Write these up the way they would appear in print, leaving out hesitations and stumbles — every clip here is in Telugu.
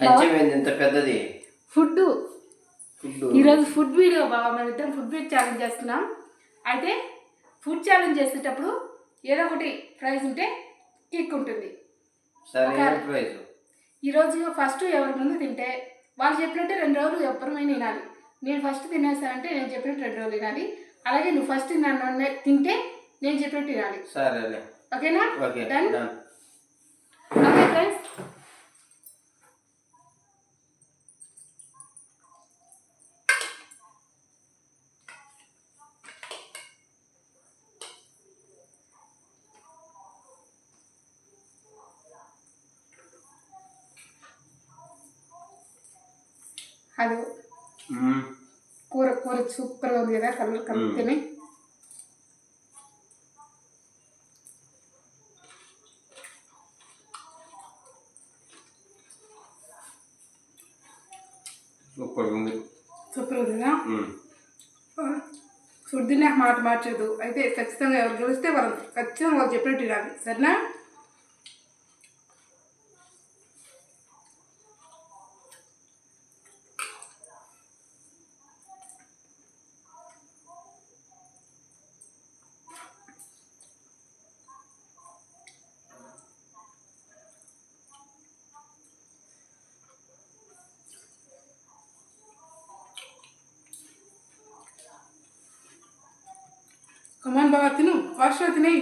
కంచెమైంది ఎంత పెద్దది ఫుడ్ ఈరోజు ఫుడ్ వీడియో బాబా మన ఇద్దరం ఫుడ్ వీడియో ఛాలెంజ్ చేస్తున్నాం. అయితే ఫుడ్ ఛాలెంజ్ చేసేటప్పుడు ఏదో ఒకటి ప్రైజ్ ఉంటే కిక్ ఉంటుంది. ఈరోజు ఫస్ట్ ఎవరి ముందు తింటే వాళ్ళు చెప్పినట్టే 2 రోజులు ఎవరిమైనా తినాలి. నేను ఫస్ట్ తినేసానంటే నేను చెప్పినట్టు 2 రోజులు తినాలి. అలాగే నువ్వు ఫస్ట్ తింటే నేను చెప్పినట్టు తినాలి. సరే, ఓకేనా? డన్. Okay friends, hello. కూర సూపర్గా ఉంది కదా, కలిపితేనే. సూపర్ ఉంది కదా. ఫుడ్ నాకు మాట మార్చదు. అయితే ఖచ్చితంగా ఎవరు గెలిస్తే వాళ్ళు ఖచ్చితంగా వాళ్ళు చెప్పినట్టు తినాలి. సరేనా? కమాన్ బాగా తిను, ఫాస్ట్గా తిని,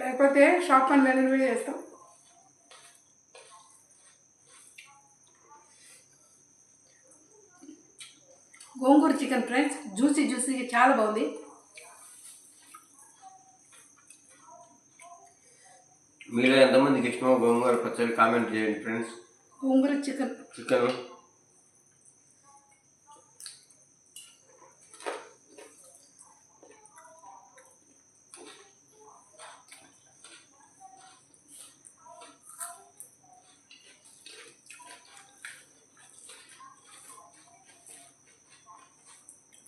లేకపోతే షాప్ పని వెళ్ళి చేస్తాం. గోంగూర చికెన్ ఫ్రెండ్స్, జ్యూసీగా చాలా బాగుంది. మీలో ఎంతమందికి ఇష్టమో గోంగూర పచ్చడి కామెంట్ చేయండి ఫ్రెండ్స్. గోంగూర చికెన్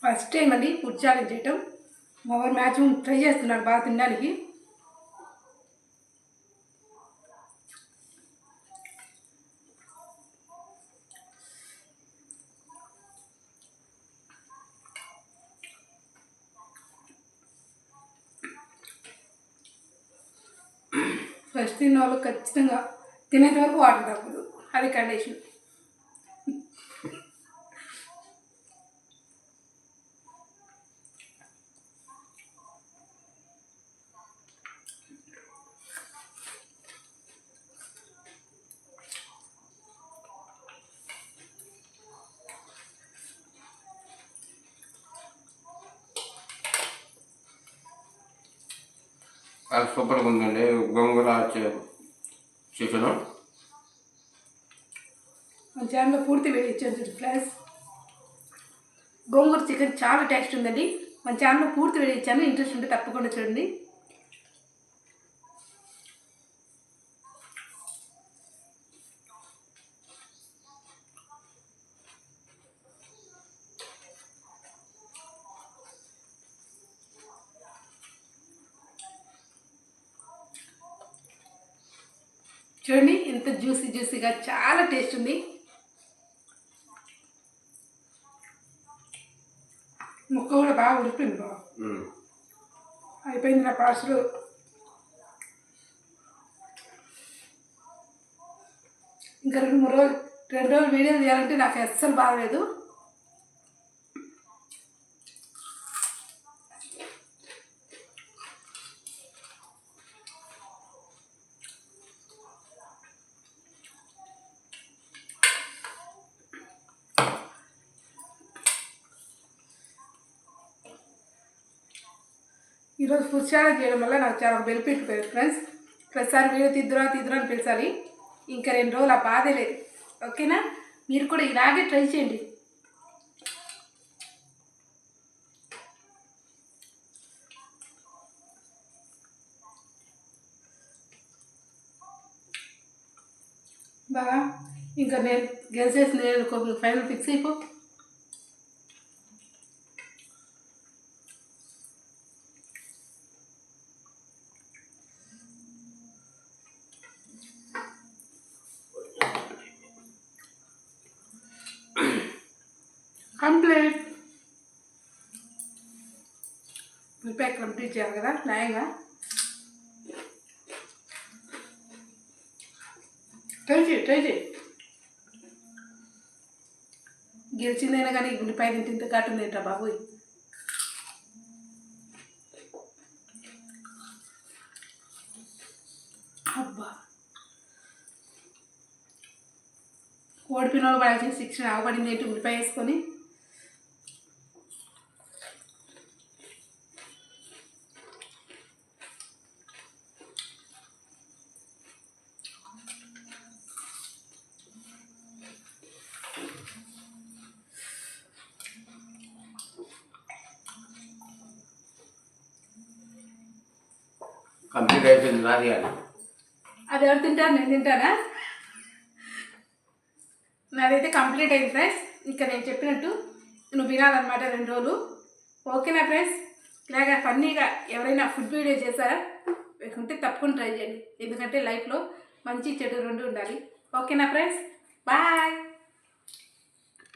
ఫస్ట్ టైం అండి ఫుడ్ ఛాలెంజ్ చేయటం. మా వారు మ్యాక్సిమం ట్రై చేస్తున్నారు బాగా తినడానికి. ఫస్ట్ తిన్న వాళ్ళు ఖచ్చితంగా తినేంత వరకు వాటర్ తప్పదు, అది కండిషన్. సూపర్గా ఉందండి గోంగూర చికెను. మన ఛానల్లో పూర్తి వీడియో ఇచ్చాను చూడు ఫ్రెండ్స్. గోంగూర చికెన్ చాలా టేస్ట్ ఉందండి. మన ఛానల్లో పూర్తి వీడియో ఇచ్చాను, ఇంట్రెస్ట్ ఉంటే తప్పకుండా చూడండి. చూడండి ఎంత జ్యూసీగా చాలా టేస్ట్ ఉంది. ముక్క కూడా బాగా ఉడిపోయింది. బాగా అయిపోయింది నా పార్సలు. ఇంకా 2 రోజులు వీడియో చేయాలంటే నాకు అస్సలు బాగలేదు. ఈరోజు ఫుడ్ ఛాలెంజ్ చేయడం వల్ల నాకు చాలా బెనిఫిట్ పోయింది ఫ్రెండ్స్. ప్రతిసారి వీడియో తిద్దురా అని పిలిచాలి. ఇంకా 2 రోజులు ఆ బాధే లేదు. ఓకేనా? మీరు కూడా ఇలాగే ట్రై చేయండి. బాగా ఇంకా నేను గెలిచేసి నేను ఫైనల్ ఫిక్స్ అయిపో. కంప్లీట్. ఉల్లిపాయ కంప్లీట్ చేయాలి కదా న్యాయంగా. ట్రై చేయి. గెలిచిందైనా కానీ ఉల్లిపాయ తింటే ఇంత కాటుంది ఏంట్రా బాబోయ్. అబ్బా ఓడిపిన వాళ్ళు బాగా చేసి ఇచ్చిన ఆగబడింది ఏంటి ఉల్లిపాయ వేసుకొని. కంప్లీట్ అయిపోయింది నాది అది. అది ఎవరు తింటారు? నేను తింటానా? నాదైతే కంప్లీట్ అయింది ఫ్రెండ్స్. ఇంకా నేను చెప్పినట్టు నువ్వు వినాలన్నమాట 2 రోజులు. ఓకేనా ఫ్రెండ్స్? ఇలాగా ఫన్నీగా ఎవరైనా ఫుడ్ వీడియో చేశారా లేకుంటే తప్పకుండా ట్రై చేయండి. ఎందుకంటే లైఫ్లో మంచి చెడు 2 ఉండాలి. ఓకేనా ఫ్రెండ్స్? బాయ్.